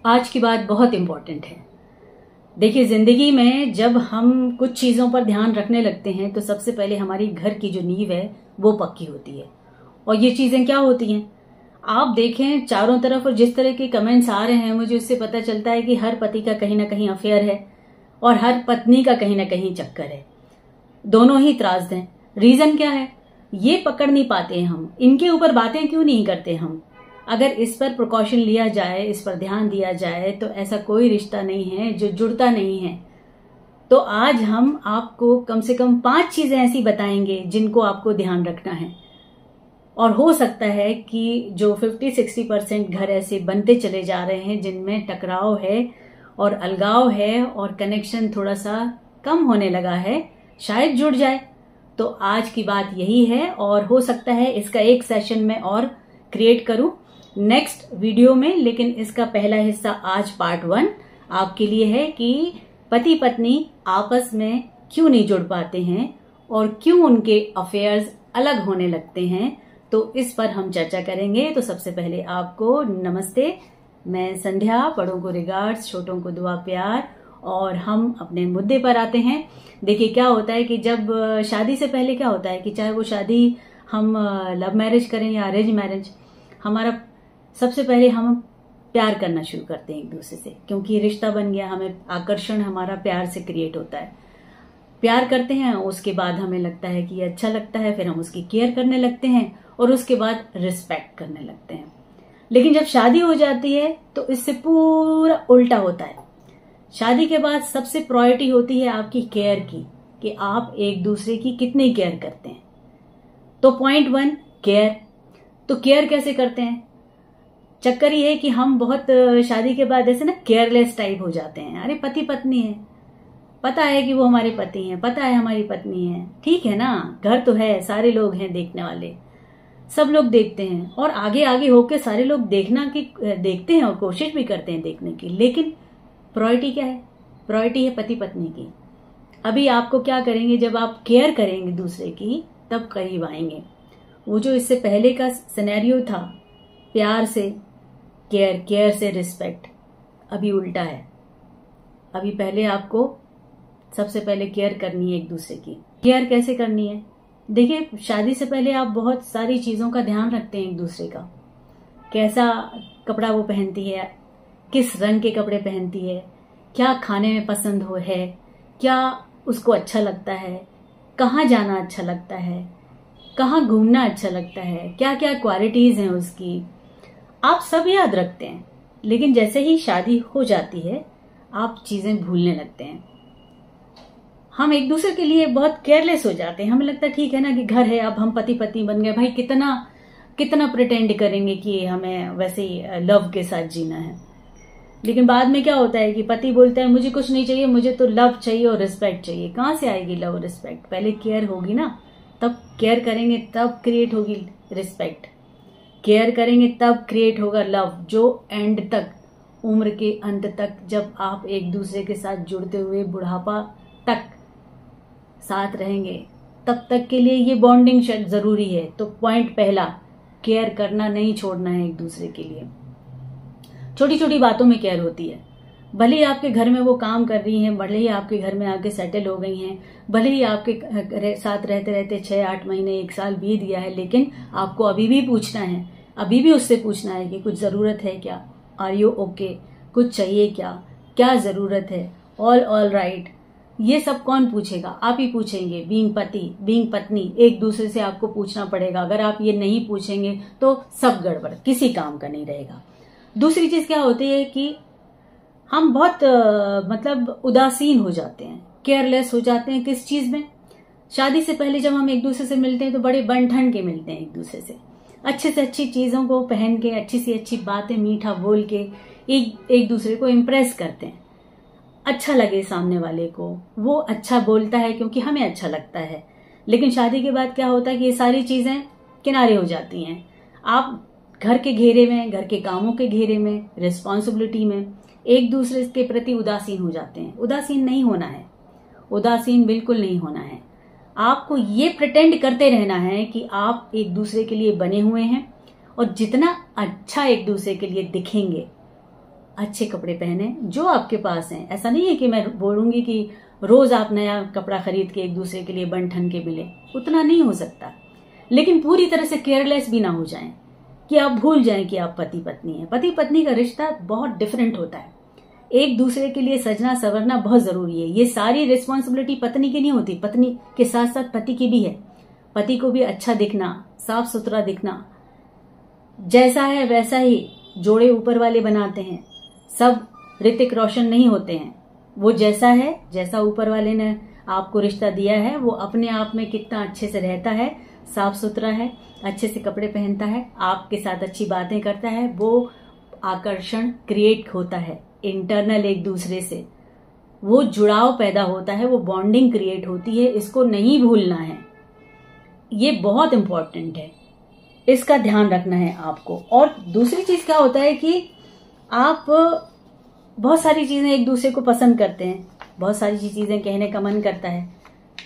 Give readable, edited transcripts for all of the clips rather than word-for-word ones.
आज की बात बहुत इंपॉर्टेंट है। देखिए, जिंदगी में जब हम कुछ चीजों पर ध्यान रखने लगते हैं तो सबसे पहले हमारी घर की जो नींव है वो पक्की होती है। और ये चीजें क्या होती हैं, आप देखें चारों तरफ और जिस तरह के कमेंट्स आ रहे हैं, मुझे उससे पता चलता है कि हर पति का कहीं ना कहीं अफेयर है और हर पत्नी का कहीं ना कहीं चक्कर है। दोनों ही त्रासद हैं। रीजन क्या है ये पकड़ नहीं पाते हैं हम। इनके ऊपर बातें क्यों नहीं करते हम? अगर इस पर प्रिकॉशन लिया जाए, इस पर ध्यान दिया जाए तो ऐसा कोई रिश्ता नहीं है जो जुड़ता नहीं है। तो आज हम आपको कम से कम 5 चीजें ऐसी बताएंगे जिनको आपको ध्यान रखना है। और हो सकता है कि जो 50-60% घर ऐसे बनते चले जा रहे हैं जिनमें टकराव है और अलगाव है और कनेक्शन थोड़ा सा कम होने लगा है, शायद जुड़ जाए। तो आज की बात यही है और हो सकता है इसका एक सेशन में और क्रिएट करूं नेक्स्ट वीडियो में, लेकिन इसका पहला हिस्सा आज पार्ट 1 आपके लिए है कि पति पत्नी आपस में क्यों नहीं जुड़ पाते हैं और क्यों उनके अफेयर्स अलग होने लगते हैं। तो इस पर हम चर्चा करेंगे। तो सबसे पहले आपको नमस्ते, मैं संध्या, बड़ों को रिगार्ड्स, छोटों को दुआ प्यार। और हम अपने मुद्दे पर आते हैं। देखिए, क्या होता है कि जब शादी से पहले क्या होता है कि चाहे वो शादी हम लव मैरिज करें या अरेंज मैरिज, हमारा सबसे पहले हम प्यार करना शुरू करते हैं एक दूसरे से, क्योंकि रिश्ता बन गया, हमें आकर्षण हमारा प्यार से क्रिएट होता है। प्यार करते हैं, उसके बाद हमें लगता है कि ये अच्छा लगता है, फिर हम उसकी केयर करने लगते हैं और उसके बाद रिस्पेक्ट करने लगते हैं। लेकिन जब शादी हो जाती है तो इससे पूरा उल्टा होता है। शादी के बाद सबसे प्रायोरिटी होती है आपकी केयर की, कि आप एक दूसरे की कितनी केयर करते हैं। तो पॉइंट 1 केयर। तो केयर कैसे करते हैं? चक्कर ये है कि हम बहुत शादी के बाद ऐसे ना केयरलेस टाइप हो जाते हैं। अरे पति पत्नी है, पता है कि वो हमारे पति हैं, पता है हमारी पत्नी है, ठीक है ना, घर तो है, सारे लोग हैं देखने वाले, सब लोग देखते हैं और आगे आगे होके सारे लोग देखते हैं और कोशिश भी करते हैं देखने की। लेकिन प्रायोरिटी क्या है? प्रायोरिटी है पति पत्नी की। अभी आपको क्या करेंगे, जब आप केयर करेंगे दूसरे की तब करीब आएंगे। वो जो इससे पहले का सिनेरियो था, प्यार से केयर, केयर से रिस्पेक्ट, अभी उल्टा है। अभी पहले आपको सबसे पहले केयर करनी है एक दूसरे की। केयर कैसे करनी है? देखिए, शादी से पहले आप बहुत सारी चीजों का ध्यान रखते हैं एक दूसरे का। कैसा कपड़ा वो पहनती है, किस रंग के कपड़े पहनती है, क्या खाने में पसंद है, क्या उसको अच्छा लगता है, कहाँ जाना अच्छा लगता है, कहाँ घूमना अच्छा लगता है, क्या क्या क्वालिटीज हैं उसकी, आप सब याद रखते हैं। लेकिन जैसे ही शादी हो जाती है आप चीजें भूलने लगते हैं। हम एक दूसरे के लिए बहुत केयरलेस हो जाते हैं। हमें लगता है ठीक है ना कि घर है, अब हम पति पत्नी बन गए, भाई कितना प्रिटेंड करेंगे कि हमें वैसे ही लव के साथ जीना है। लेकिन बाद में क्या होता है कि पति बोलता है मुझे कुछ नहीं चाहिए, मुझे तो लव चाहिए और रिस्पेक्ट चाहिए। कहाँ से आएगी लव और रिस्पेक्ट? पहले केयर होगी ना, तब केयर करेंगे तब क्रिएट होगी रिस्पेक्ट। केयर करेंगे तब क्रिएट होगा लव, जो एंड तक, उम्र के अंत तक, जब आप एक दूसरे के साथ जुड़ते हुए बुढ़ापा तक साथ रहेंगे, तब तक के लिए ये बॉन्डिंग जरूरी है। तो पॉइंट पहला, केयर करना नहीं छोड़ना है एक दूसरे के लिए। छोटी छोटी बातों में केयर होती है। भले ही आपके घर में वो काम कर रही हैं, भले ही आपके घर में आके सेटल हो गई हैं, भले ही आपके साथ रहते रहते 6-8 महीने 1 साल बीत गया है, लेकिन आपको अभी भी पूछना है, अभी भी उससे पूछना है कि कुछ जरूरत है क्या, आर यू ओके, कुछ चाहिए क्या, क्या जरूरत है, ऑल राइट। ये सब कौन पूछेगा? आप ही पूछेंगे। बीइंग पति, बीइंग पत्नी, एक दूसरे से आपको पूछना पड़ेगा। अगर आप ये नहीं पूछेंगे तो सब गड़बड़, किसी काम का नहीं रहेगा। दूसरी चीज क्या होती है कि हम बहुत मतलब उदासीन हो जाते हैं, केयरलेस हो जाते हैं। किस चीज में? शादी से पहले जब हम एक दूसरे से मिलते हैं तो बड़े बन ठन के मिलते हैं एक दूसरे से, अच्छे से अच्छी चीजों को पहन के, अच्छी से अच्छी बातें मीठा बोल के एक दूसरे को इम्प्रेस करते हैं। अच्छा लगे सामने वाले को, वो अच्छा बोलता है क्योंकि हमें अच्छा लगता है। लेकिन शादी के बाद क्या होता है कि ये सारी चीजें किनारे हो जाती हैं। आप घर के घेरे में, घर के कामों के घेरे में, रिस्पॉन्सिबिलिटी में एक दूसरे के प्रति उदासीन हो जाते हैं। उदासीन नहीं होना है, उदासीन बिल्कुल नहीं होना है। आपको ये प्रिटेंड करते रहना है कि आप एक दूसरे के लिए बने हुए हैं और जितना अच्छा एक दूसरे के लिए दिखेंगे, अच्छे कपड़े पहने जो आपके पास हैं। ऐसा नहीं है कि मैं बोलूंगी कि रोज आप नया कपड़ा खरीद के एक दूसरे के लिए बन ठन के मिले, उतना नहीं हो सकता। लेकिन पूरी तरह से केयरलेस भी ना हो जाएं कि आप भूल जाएं कि आप पति पत्नी हैं। पति पत्नी का रिश्ता बहुत डिफरेंट होता है। एक दूसरे के लिए सजना संवरना बहुत जरूरी है। ये सारी रिस्पॉन्सिबिलिटी पत्नी की नहीं होती, पत्नी के साथ साथ पति की भी है। पति को भी अच्छा दिखना, साफ सुथरा दिखना, जैसा है वैसा ही जोड़े ऊपर वाले बनाते हैं। सब ऋतिक रोशन नहीं होते हैं। वो जैसा है, जैसा ऊपर वाले ने आपको रिश्ता दिया है, वो अपने आप में कितना अच्छे से रहता है, साफ सुथरा है, अच्छे से कपड़े पहनता है, आपके साथ अच्छी बातें करता है, वो आकर्षण क्रिएट होता है इंटरनल, एक दूसरे से वो जुड़ाव पैदा होता है, वो बॉन्डिंग क्रिएट होती है। इसको नहीं भूलना है, ये बहुत इंपॉर्टेंट है, इसका ध्यान रखना है आपको। और दूसरी चीज क्या होता है कि आप बहुत सारी चीजें एक दूसरे को पसंद करते हैं, बहुत सारी चीजें कहने का मन करता है,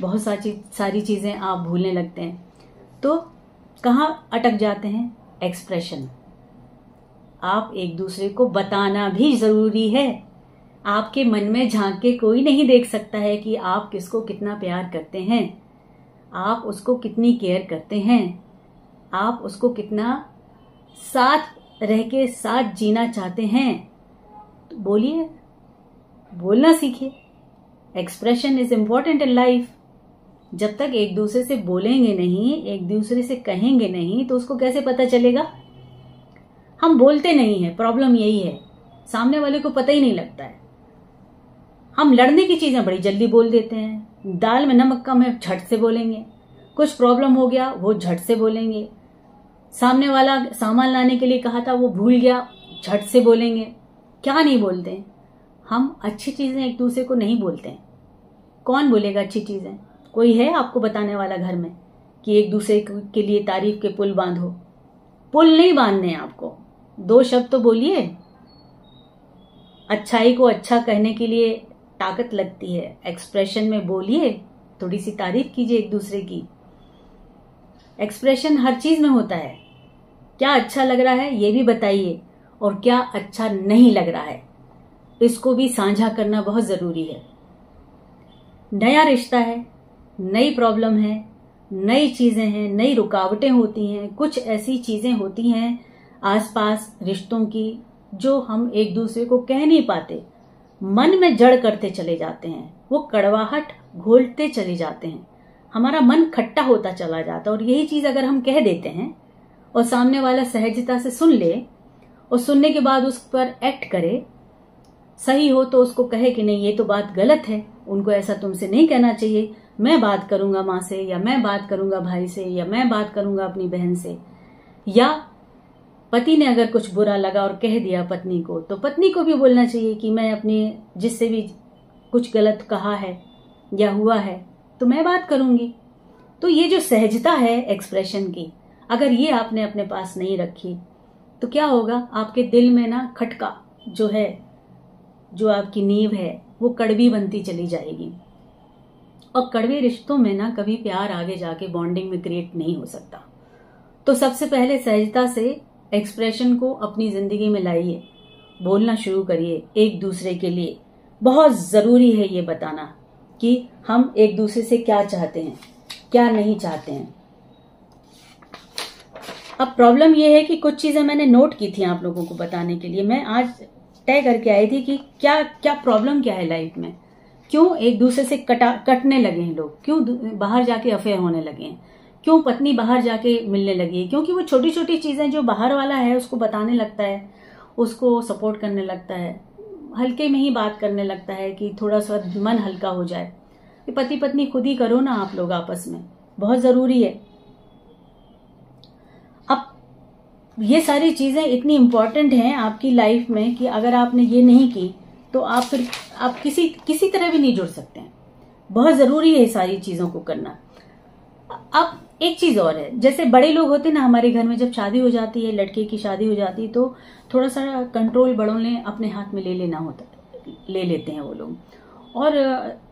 बहुत सारी चीजें आप भूलने लगते हैं, तो कहाँ अटक जाते हैं? एक्सप्रेशन। आप एक दूसरे को बताना भी जरूरी है। आपके मन में झांक के कोई नहीं देख सकता है कि आप किसको कितना प्यार करते हैं, आप उसको कितनी केयर करते हैं, आप उसको कितना साथ रह के साथ जीना चाहते हैं। तो बोलिए, बोलना सीखिए। Expression is important in life. जब तक एक दूसरे से बोलेंगे नहीं, एक दूसरे से कहेंगे नहीं, तो उसको कैसे पता चलेगा? हम बोलते नहीं है, प्रॉब्लम यही है, सामने वाले को पता ही नहीं लगता है। हम लड़ने की चीजें बड़ी जल्दी बोल देते हैं। दाल में नमक कम है, झट से बोलेंगे। कुछ प्रॉब्लम हो गया, वो झट से बोलेंगे। सामने वाला सामान लाने के लिए कहा था, वो भूल गया, झट से बोलेंगे। क्या नहीं बोलते? हम अच्छी चीजें एक दूसरे को नहीं बोलते हैं। कौन बोलेगा अच्छी चीजें? कोई है आपको बताने वाला घर में कि एक दूसरे के लिए तारीफ के पुल बांधो? पुल नहीं बांधने आपको, दो शब्द तो बोलिए। अच्छाई को अच्छा कहने के लिए ताकत लगती है, एक्सप्रेशन में बोलिए, थोड़ी सी तारीफ कीजिए एक दूसरे की। एक्सप्रेशन हर चीज में होता है। क्या अच्छा लग रहा है ये भी बताइए, और क्या अच्छा नहीं लग रहा है इसको भी साझा करना बहुत जरूरी है। नया रिश्ता है, नई प्रॉब्लम है, नई चीजें हैं, नई रुकावटें होती हैं, कुछ ऐसी चीजें होती हैं आसपास रिश्तों की जो हम एक दूसरे को कह नहीं पाते, मन में जड़ करते चले जाते हैं, वो कड़वाहट घोलते चले जाते हैं, हमारा मन खट्टा होता चला जाता है। और यही चीज अगर हम कह देते हैं और सामने वाला सहजता से सुन ले और सुनने के बाद उस पर एक्ट करे, सही हो तो उसको कहे कि नहीं ये तो बात गलत है, उनको ऐसा तुमसे नहीं कहना चाहिए, मैं बात करूंगा माँ से, या मैं बात करूंगा भाई से, या मैं बात करूंगा अपनी बहन से। या पति ने अगर कुछ बुरा लगा और कह दिया पत्नी को, तो पत्नी को भी बोलना चाहिए कि मैं अपनी जिससे भी कुछ गलत कहा है या हुआ है तो मैं बात करूंगी। तो ये जो सहजता है एक्सप्रेशन की, अगर ये आपने अपने पास नहीं रखी तो क्या होगा? आपके दिल में ना खटका जो है, जो आपकी नींव है, वो कड़वी बनती चली जाएगी। और कड़वे रिश्तों में ना कभी प्यार आगे जाके बॉन्डिंग में क्रिएट नहीं हो सकता। तो सबसे पहले सहजता से एक्सप्रेशन को अपनी जिंदगी में लाइए, बोलना शुरू करिए एक दूसरे के लिए। बहुत जरूरी है ये बताना कि हम एक दूसरे से क्या चाहते हैं, क्या नहीं चाहते हैं। अब प्रॉब्लम ये है कि कुछ चीजें मैंने नोट की थी आप लोगों को बताने के लिए। मैं आज तय करके आई थी कि क्या क्या प्रॉब्लम क्या है लाइफ में, क्यों एक दूसरे से कटने लगे हैं लोग, क्यों बाहर जाके अफेयर होने लगे हैं, क्यों पत्नी बाहर जाके मिलने लगी है। क्योंकि वो छोटी छोटी चीजें जो बाहर वाला है उसको बताने लगता है, उसको सपोर्ट करने लगता है, हल्के में ही बात करने लगता है कि थोड़ा सा मन हल्का हो जाए। पति पत्नी खुद ही करो ना आप लोग आपस में, बहुत जरूरी है। अब ये सारी चीजें इतनी इंपॉर्टेंट हैं आपकी लाइफ में कि अगर आपने ये नहीं की तो आप फिर आप किसी तरह भी नहीं जुड़ सकते हैं। बहुत जरूरी है ये सारी चीजों को करना। अब एक चीज और है, जैसे बड़े लोग होते हैं ना हमारे घर में, जब शादी हो जाती है, लड़के की शादी हो जाती है, तो थोड़ा सा कंट्रोल बड़ों ने अपने हाथ में ले लेते हैं वो लोग। और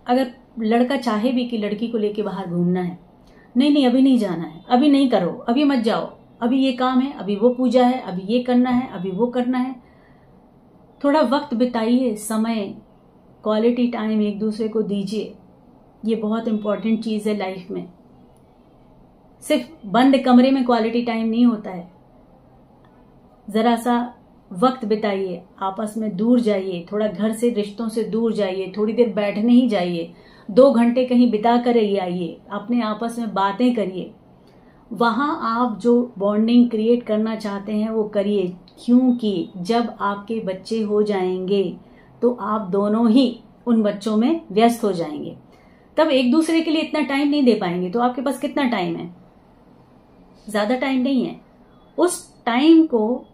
अगर लड़का चाहे भी कि लड़की को लेके बाहर घूमना है, नहीं अभी नहीं जाना है, अभी नहीं करो, अभी मत जाओ, अभी ये काम है, अभी वो पूजा है, अभी ये करना है, अभी वो करना है, थोड़ा वक्त बिताइए, समय, क्वालिटी टाइम एक दूसरे को दीजिए। ये बहुत इंपॉर्टेंट चीज है लाइफ में। सिर्फ बंद कमरे में क्वालिटी टाइम नहीं होता है। जरा सा वक्त बिताइए, आपस में दूर जाइए, थोड़ा घर से, रिश्तों से दूर जाइए, थोड़ी देर बैठने ही जाइए, 2 घंटे कहीं बिता कर ही आइए, अपने आपस में बातें करिए। वहां आप जो बॉन्डिंग क्रिएट करना चाहते हैं वो करिए, क्योंकि जब आपके बच्चे हो जाएंगे तो आप दोनों ही उन बच्चों में व्यस्त हो जाएंगे। तब एक दूसरे के लिए इतना टाइम नहीं दे पाएंगे। तो आपके पास कितना टाइम है? ज्यादा टाइम नहीं है। उस टाइम को,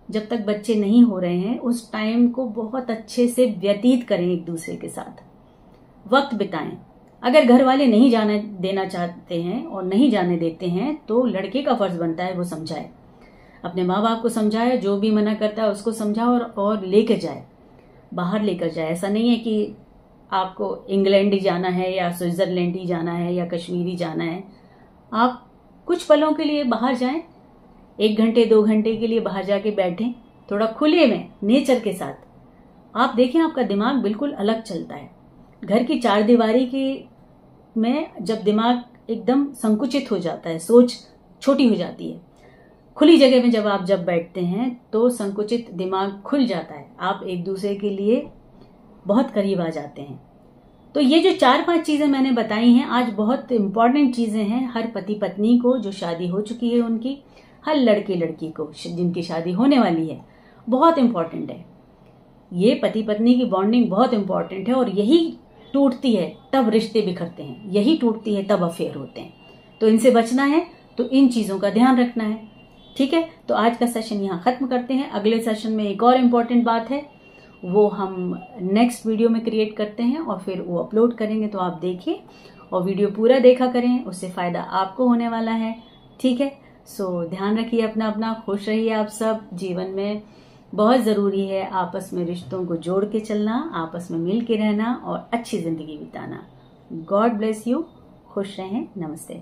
जब तक बच्चे नहीं हो रहे हैं, उस टाइम को बहुत अच्छे से व्यतीत करें, एक दूसरे के साथ वक्त बिताएं। अगर घर वाले नहीं जाने देना चाहते हैं और नहीं जाने देते हैं तो लड़के का फर्ज बनता है वो समझाए, अपने माँ बाप को समझाए, जो भी मना करता है उसको समझाओ और लेकर जाए, बाहर लेकर जाए। ऐसा नहीं है कि आपको इंग्लैंड ही जाना है या स्विट्जरलैंड ही जाना है या कश्मीर ही जाना है। आप कुछ पलों के लिए बाहर जाएं, 1 घंटे 2 घंटे के लिए बाहर जाके बैठें, थोड़ा खुले में, नेचर के साथ। आप देखें आपका दिमाग बिल्कुल अलग चलता है। घर की 4 दीवारी के में जब दिमाग एकदम संकुचित हो जाता है, सोच छोटी हो जाती है, खुली जगह में जब बैठते हैं तो संकुचित दिमाग खुल जाता है। आप एक दूसरे के लिए बहुत करीब आ जाते हैं। तो ये जो 4-5 चीजें मैंने बताई हैं आज बहुत इंपॉर्टेंट चीजें हैं हर पति पत्नी को, जो शादी हो चुकी है उनकी, हर लड़के लड़की को जिनकी शादी होने वाली है, बहुत इंपॉर्टेंट है। ये पति पत्नी की बॉन्डिंग बहुत इंपॉर्टेंट है और यही टूटती है तब रिश्ते बिखरते हैं, यही टूटती है तब अफेयर होते हैं। तो इनसे बचना है तो इन चीजों का ध्यान रखना है। ठीक है, तो आज का सेशन यहाँ खत्म करते हैं। अगले सेशन में एक और इम्पोर्टेंट बात है, वो हम नेक्स्ट वीडियो में क्रिएट करते हैं और फिर वो अपलोड करेंगे, तो आप देखिए और वीडियो पूरा देखा करें, उससे फायदा आपको होने वाला है। ठीक है, सो ध्यान रखिए अपना, खुश रहिए आप सब। जीवन में बहुत जरूरी है आपस में रिश्तों को जोड़ के चलना, आपस में मिल के रहना और अच्छी जिंदगी बिताना। गॉड ब्लेस यू, खुश रहें, नमस्ते।